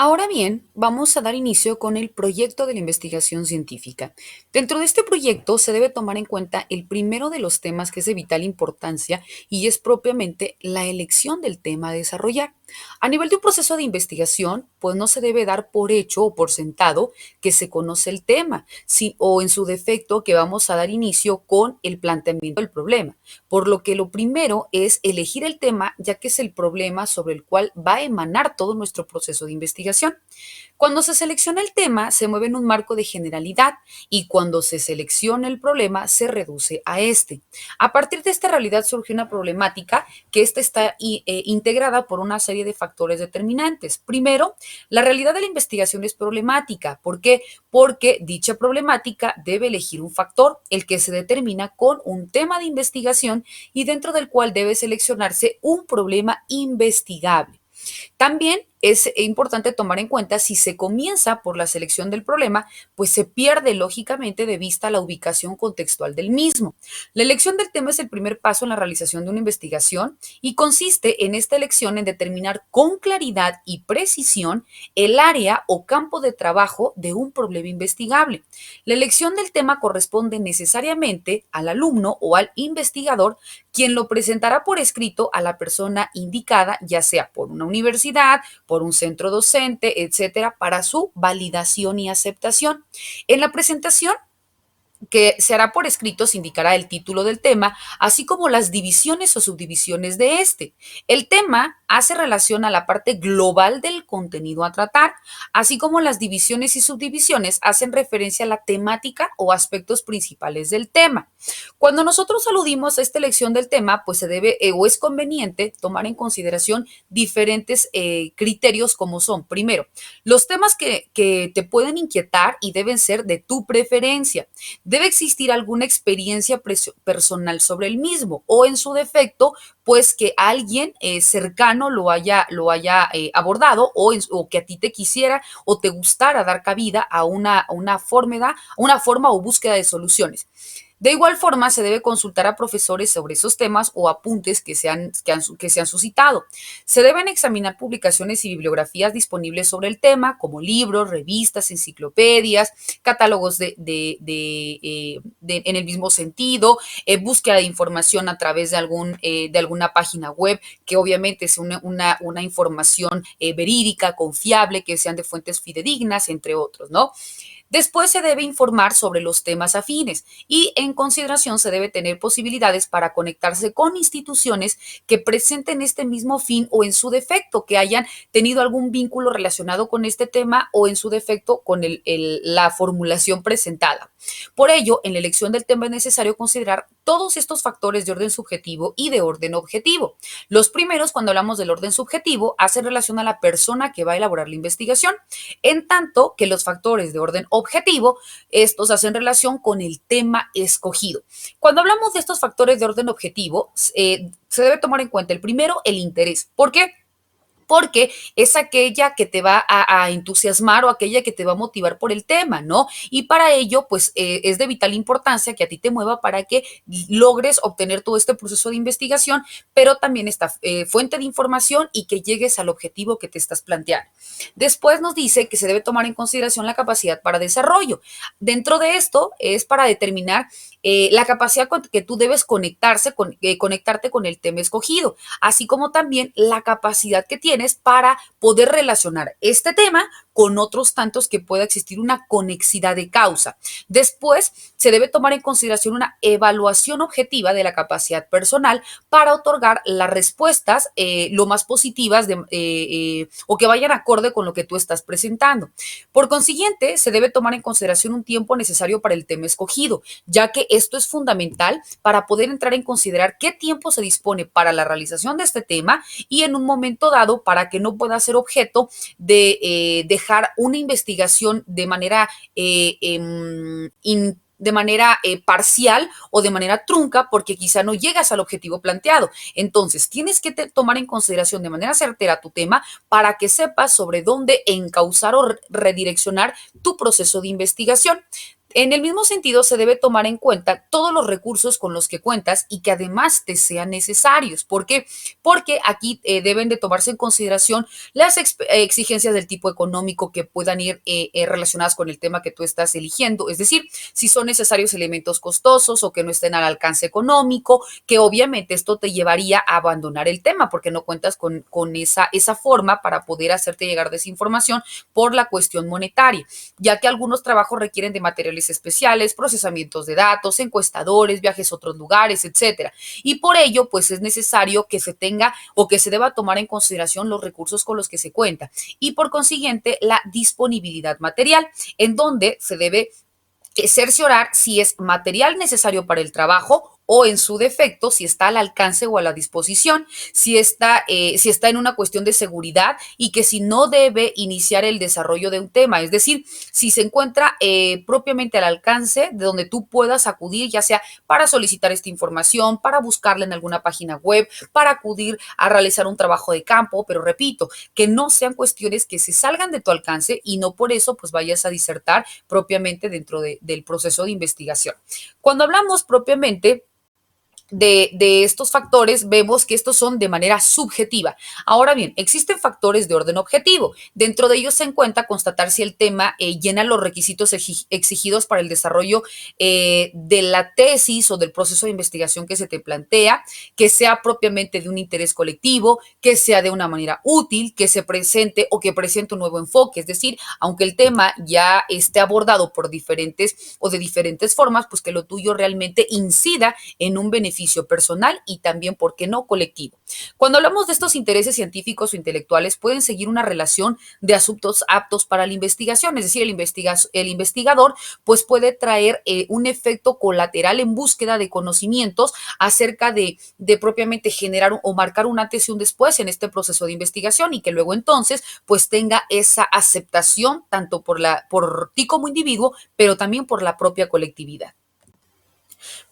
Ahora bien, vamos a dar inicio con el proyecto de la investigación científica. Dentro de este proyecto se debe tomar en cuenta el primero de los temas que es de vital importancia y es propiamente la elección del tema a desarrollar. A nivel de un proceso de investigación, pues no se debe dar por hecho o por sentado que se conoce el tema, o en su defecto que vamos a dar inicio con el planteamiento del problema. Por lo que lo primero es elegir el tema, ya que es el problema sobre el cual va a emanar todo nuestro proceso de investigación. Cuando se selecciona el tema, se mueve en un marco de generalidad y cuando se selecciona el problema, se reduce a este. A partir de esta realidad surge una problemática que esta está integrada por una serie de factores determinantes. Primero, la realidad de la investigación es problemática. ¿Por qué? Porque dicha problemática debe elegir un factor, el que se determina con un tema de investigación y dentro del cual debe seleccionarse un problema investigable. También es importante tomar en cuenta si se comienza por la selección del problema, pues se pierde lógicamente de vista la ubicación contextual del mismo. La elección del tema es el primer paso en la realización de una investigación y consiste en esta elección en determinar con claridad y precisión el área o campo de trabajo de un problema investigable. La elección del tema corresponde necesariamente al alumno o al investigador, quien lo presentará por escrito a la persona indicada, ya sea por una universidad, por un centro docente, etcétera, para su validación y aceptación. En la presentación que se hará por escrito, se indicará el título del tema, así como las divisiones o subdivisiones de este. El tema hace relación a la parte global del contenido a tratar, así como las divisiones y subdivisiones hacen referencia a la temática o aspectos principales del tema. Cuando nosotros aludimos a esta elección del tema, pues se debe o es conveniente tomar en consideración diferentes criterios como son, primero, los temas que te pueden inquietar y deben ser de tu preferencia. Debe existir alguna experiencia personal sobre el mismo o en su defecto, pues que alguien cercano lo haya abordado o que a ti te quisiera o te gustara dar cabida a una forma o búsqueda de soluciones. De igual forma, se debe consultar a profesores sobre esos temas o apuntes que se han suscitado. Se deben examinar publicaciones y bibliografías disponibles sobre el tema, como libros, revistas, enciclopedias, catálogos en el mismo sentido, búsqueda de información a través de alguna página web, que obviamente es una información verídica, confiable, que sean de fuentes fidedignas, entre otros, ¿no? Después se debe informar sobre los temas afines y en consideración se debe tener posibilidades para conectarse con instituciones que presenten este mismo fin o en su defecto que hayan tenido algún vínculo relacionado con este tema o en su defecto con la formulación presentada. Por ello, en la elección del tema es necesario considerar todos estos factores de orden subjetivo y de orden objetivo. Los primeros, cuando hablamos del orden subjetivo, hacen relación a la persona que va a elaborar la investigación, en tanto que los factores de orden objetivo, estos hacen relación con el tema escogido. Cuando hablamos de estos factores de orden objetivo, se debe tomar en cuenta el primero, el interés. ¿Por qué? Porque es aquella que te va a entusiasmar o aquella que te va a motivar por el tema, ¿no? Y para ello, pues es de vital importancia que a ti te mueva para que logres obtener todo este proceso de investigación, pero también esta fuente de información y que llegues al objetivo que te estás planteando. Después nos dice que se debe tomar en consideración la capacidad para desarrollo. Dentro de esto es para determinar la capacidad con que tú debes conectarte con el tema escogido, así como también la capacidad que tienes para poder relacionar este tema con otros tantos que pueda existir una conexidad de causa. Después, se debe tomar en consideración una evaluación objetiva de la capacidad personal para otorgar las respuestas lo más positivas o que vayan acorde con lo que tú estás presentando. Por consiguiente, se debe tomar en consideración un tiempo necesario para el tema escogido, ya que esto es fundamental para poder entrar en considerar qué tiempo se dispone para la realización de este tema y en un momento dado para que no pueda ser objeto de dejar una investigación de manera parcial o de manera trunca porque quizá no llegas al objetivo planteado. Entonces, tienes que tomar en consideración de manera certera tu tema para que sepas sobre dónde encauzar o redireccionar tu proceso de investigación. En el mismo sentido, se debe tomar en cuenta todos los recursos con los que cuentas y que además te sean necesarios. ¿Por qué? Porque aquí deben de tomarse en consideración las exigencias del tipo económico que puedan ir relacionadas con el tema que tú estás eligiendo. Es decir, si son necesarios elementos costosos o que no estén al alcance económico, que obviamente esto te llevaría a abandonar el tema porque no cuentas con esa forma para poder hacerte llegar de esa información por la cuestión monetaria, ya que algunos trabajos requieren de materiales especiales, procesamientos de datos, encuestadores, viajes a otros lugares, etcétera. Y por ello, pues es necesario que se tenga o que se deba tomar en consideración los recursos con los que se cuenta y por consiguiente la disponibilidad material, en donde se debe cerciorar si es material necesario para el trabajo o en su defecto, si está al alcance o a la disposición, si está en una cuestión de seguridad y que si no debe iniciar el desarrollo de un tema, es decir, si se encuentra propiamente al alcance de donde tú puedas acudir, ya sea para solicitar esta información, para buscarla en alguna página web, para acudir a realizar un trabajo de campo, pero repito, que no sean cuestiones que se salgan de tu alcance y no por eso pues vayas a disertar propiamente dentro del proceso de investigación. Cuando hablamos propiamente de estos factores, vemos que estos son de manera subjetiva. Ahora bien, existen factores de orden objetivo. Dentro de ellos se encuentra constatar si el tema llena los requisitos exigidos para el desarrollo de la tesis o del proceso de investigación que se te plantea, que sea propiamente de un interés colectivo, que sea de una manera útil, que se presente o que presente un nuevo enfoque. Es decir, aunque el tema ya esté abordado por diferentes o de diferentes formas, pues que lo tuyo realmente incida en un beneficio personal y también, ¿por qué no?, colectivo. Cuando hablamos de estos intereses científicos o intelectuales, pueden seguir una relación de asuntos aptos para la investigación, es decir, el investigador pues puede traer un efecto colateral en búsqueda de conocimientos acerca de propiamente generar o marcar un antes y un después en este proceso de investigación y que luego entonces pues tenga esa aceptación tanto por ti como individuo, pero también por la propia colectividad.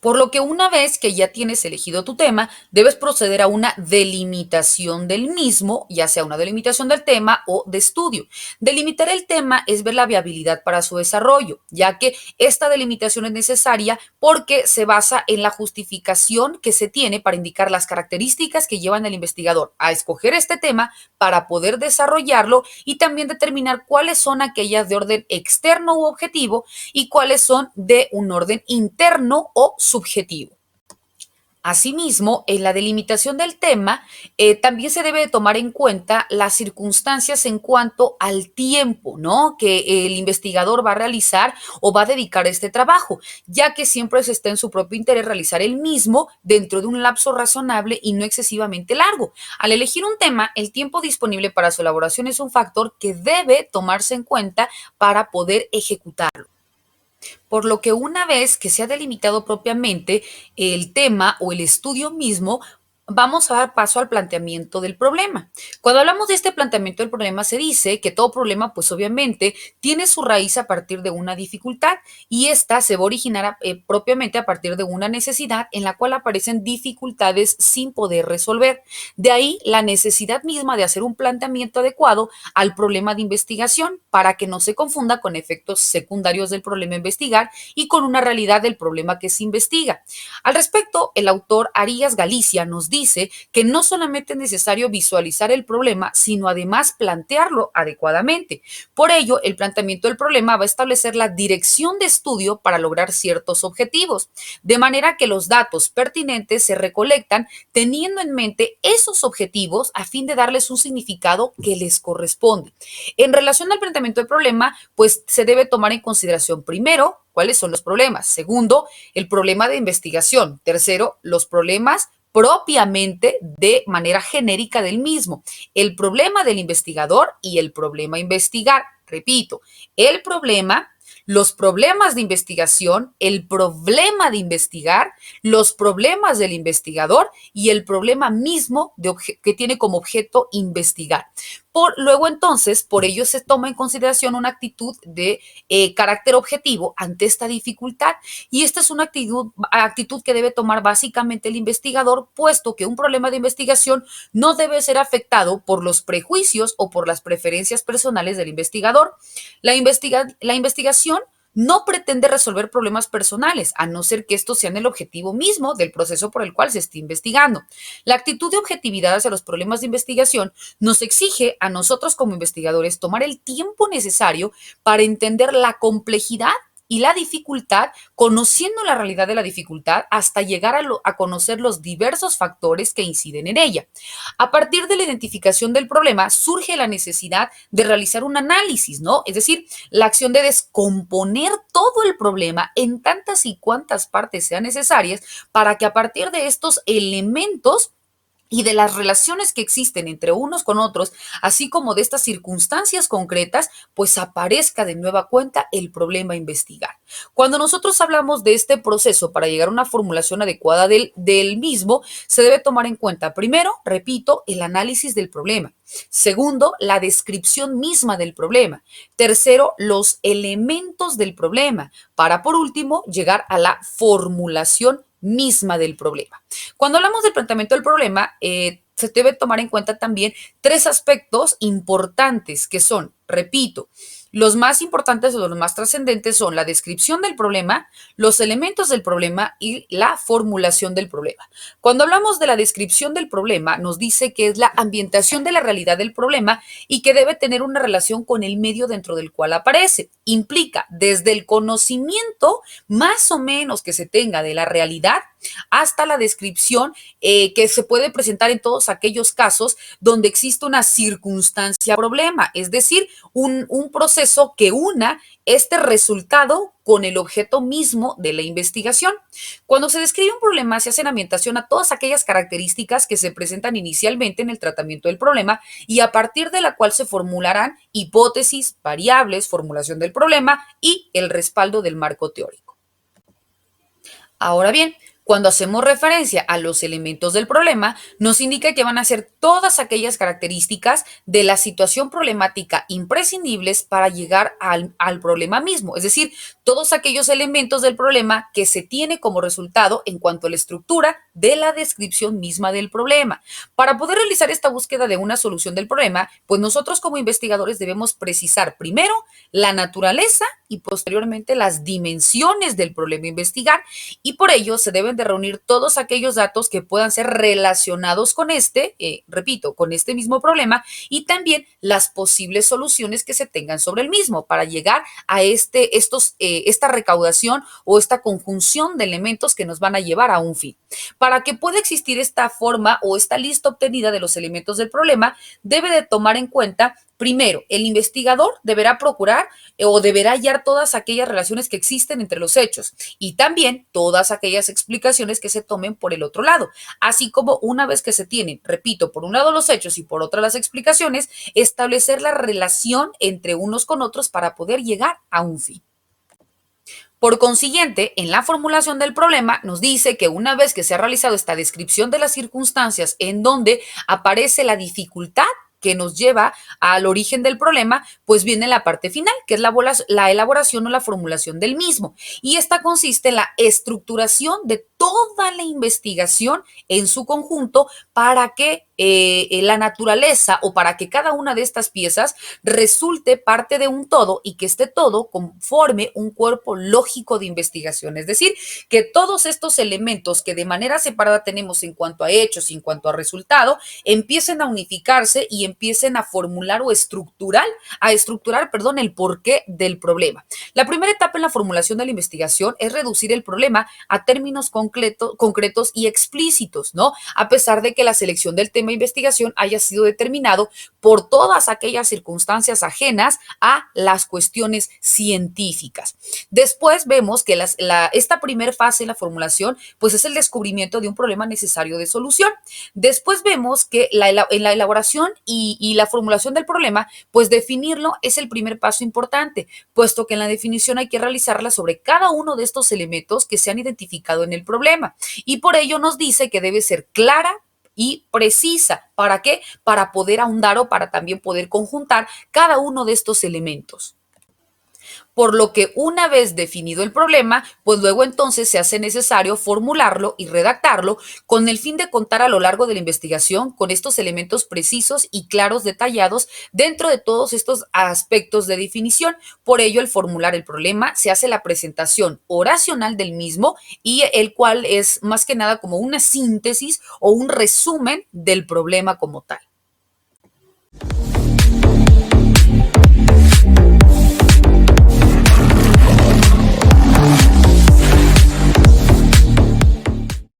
Por lo que una vez que ya tienes elegido tu tema, debes proceder a una delimitación del mismo, ya sea una delimitación del tema o de estudio. Delimitar el tema es ver la viabilidad para su desarrollo, ya que esta delimitación es necesaria porque se basa en la justificación que se tiene para indicar las características que llevan al investigador a escoger este tema para poder desarrollarlo y también determinar cuáles son aquellas de orden externo u objetivo y cuáles son de un orden interno o subjetivo. Asimismo, en la delimitación del tema, también se debe de tomar en cuenta las circunstancias en cuanto al tiempo, ¿no?, que el investigador va a realizar o va a dedicar a este trabajo, ya que siempre se está en su propio interés realizar el mismo dentro de un lapso razonable y no excesivamente largo. Al elegir un tema, el tiempo disponible para su elaboración es un factor que debe tomarse en cuenta para poder ejecutarlo. Por lo que una vez que se ha delimitado propiamente el tema o el estudio mismo, vamos a dar paso al planteamiento del problema. Cuando hablamos de este planteamiento del problema, se dice que todo problema, pues obviamente, tiene su raíz a partir de una dificultad y esta se va a originar propiamente a partir de una necesidad en la cual aparecen dificultades sin poder resolver. De ahí la necesidad misma de hacer un planteamiento adecuado al problema de investigación para que no se confunda con efectos secundarios del problema a investigar y con una realidad del problema que se investiga. Al respecto, el autor Arias Galicia nos dice que no solamente es necesario visualizar el problema, sino además plantearlo adecuadamente. Por ello, el planteamiento del problema va a establecer la dirección de estudio para lograr ciertos objetivos, de manera que los datos pertinentes se recolectan teniendo en mente esos objetivos a fin de darles un significado que les corresponde. En relación al planteamiento del problema, pues se debe tomar en consideración primero cuáles son los problemas. Segundo, el problema de investigación. Tercero, los problemas propiamente de manera genérica del mismo. El problema del investigador y el problema a investigar. Repito, el problema, los problemas de investigación, el problema de investigar, los problemas del investigador y el problema mismo que tiene como objeto investigar. Luego entonces, por ello se toma en consideración una actitud de carácter objetivo ante esta dificultad y esta es una actitud que debe tomar básicamente el investigador, puesto que un problema de investigación no debe ser afectado por los prejuicios o por las preferencias personales del investigador. La investigación No pretende resolver problemas personales, a no ser que estos sean el objetivo mismo del proceso por el cual se esté investigando. La actitud de objetividad hacia los problemas de investigación nos exige a nosotros como investigadores tomar el tiempo necesario para entender la complejidad y la dificultad, conociendo la realidad de la dificultad hasta llegar a conocer los diversos factores que inciden en ella. A partir de la identificación del problema surge la necesidad de realizar un análisis, ¿no? Es decir, la acción de descomponer todo el problema en tantas y cuantas partes sean necesarias para que a partir de estos elementos y de las relaciones que existen entre unos con otros, así como de estas circunstancias concretas, pues aparezca de nueva cuenta el problema a investigar. Cuando nosotros hablamos de este proceso para llegar a una formulación adecuada del mismo, se debe tomar en cuenta, primero, repito, el análisis del problema. Segundo, la descripción misma del problema. Tercero, los elementos del problema, para por último llegar a la formulación misma del problema. Cuando hablamos del planteamiento del problema, se debe tomar en cuenta también tres aspectos importantes que son, repito, los más importantes o los más trascendentes son la descripción del problema, los elementos del problema y la formulación del problema. Cuando hablamos de la descripción del problema, nos dice que es la ambientación de la realidad del problema y que debe tener una relación con el medio dentro del cual aparece. Implica desde el conocimiento más o menos que se tenga de la realidad hasta la descripción que se puede presentar en todos aquellos casos donde existe una circunstancia problema, es decir, un proceso que una este resultado con el objeto mismo de la investigación. Cuando se describe un problema, se hace en ambientación a todas aquellas características que se presentan inicialmente en el tratamiento del problema y a partir de la cual se formularán hipótesis, variables, formulación del problema y el respaldo del marco teórico. Ahora bien, cuando hacemos referencia a los elementos del problema, nos indica que van a ser todas aquellas características de la situación problemática imprescindibles para llegar al problema mismo, es decir, todos aquellos elementos del problema que se tiene como resultado en cuanto a la estructura de la descripción misma del problema. Para poder realizar esta búsqueda de una solución del problema, pues nosotros como investigadores debemos precisar primero la naturaleza y posteriormente las dimensiones del problema a investigar y por ello se deben de reunir todos aquellos datos que puedan ser relacionados con repito, con este mismo problema y también las posibles soluciones que se tengan sobre el mismo para llegar a esta recaudación o esta conjunción de elementos que nos van a llevar a un fin. Para que pueda existir esta forma o esta lista obtenida de los elementos del problema, debe de tomar en cuenta primero, el investigador deberá procurar o deberá hallar todas aquellas relaciones que existen entre los hechos y también todas aquellas explicaciones que se tomen por el otro lado, así como una vez que se tienen, repito, por un lado los hechos y por otra las explicaciones, establecer la relación entre unos con otros para poder llegar a un fin. Por consiguiente, en la formulación del problema nos dice que una vez que se ha realizado esta descripción de las circunstancias en donde aparece la dificultad que nos lleva al origen del problema, pues viene la parte final, que es la elaboración o la formulación del mismo. Y esta consiste en la estructuración de toda la investigación en su conjunto para que la naturaleza o para que cada una de estas piezas resulte parte de un todo y que este todo conforme un cuerpo lógico de investigación. Es decir, que todos estos elementos que de manera separada tenemos en cuanto a hechos y en cuanto a resultado, empiecen a unificarse y empiecen a formular o estructurar, perdón, el porqué del problema. La primera etapa en la formulación de la investigación es reducir el problema a términos concretos y explícitos, ¿no? A pesar de que la selección del tema de investigación haya sido determinado por todas aquellas circunstancias ajenas a las cuestiones científicas. Después vemos que esta primera fase de la formulación, pues es el descubrimiento de un problema necesario de solución. Después vemos que en la elaboración y la formulación del problema, pues definirlo es el primer paso importante, puesto que en la definición hay que realizarla sobre cada uno de estos elementos que se han identificado en el problema. Y por ello nos dice que debe ser clara y precisa. ¿Para qué? Para poder ahondar o para también poder conjuntar cada uno de estos elementos. Por lo que una vez definido el problema, pues luego entonces se hace necesario formularlo y redactarlo con el fin de contar a lo largo de la investigación con estos elementos precisos y claros detallados dentro de todos estos aspectos de definición. Por ello, al formular el problema, se hace la presentación oracional del mismo y el cual es más que nada como una síntesis o un resumen del problema como tal.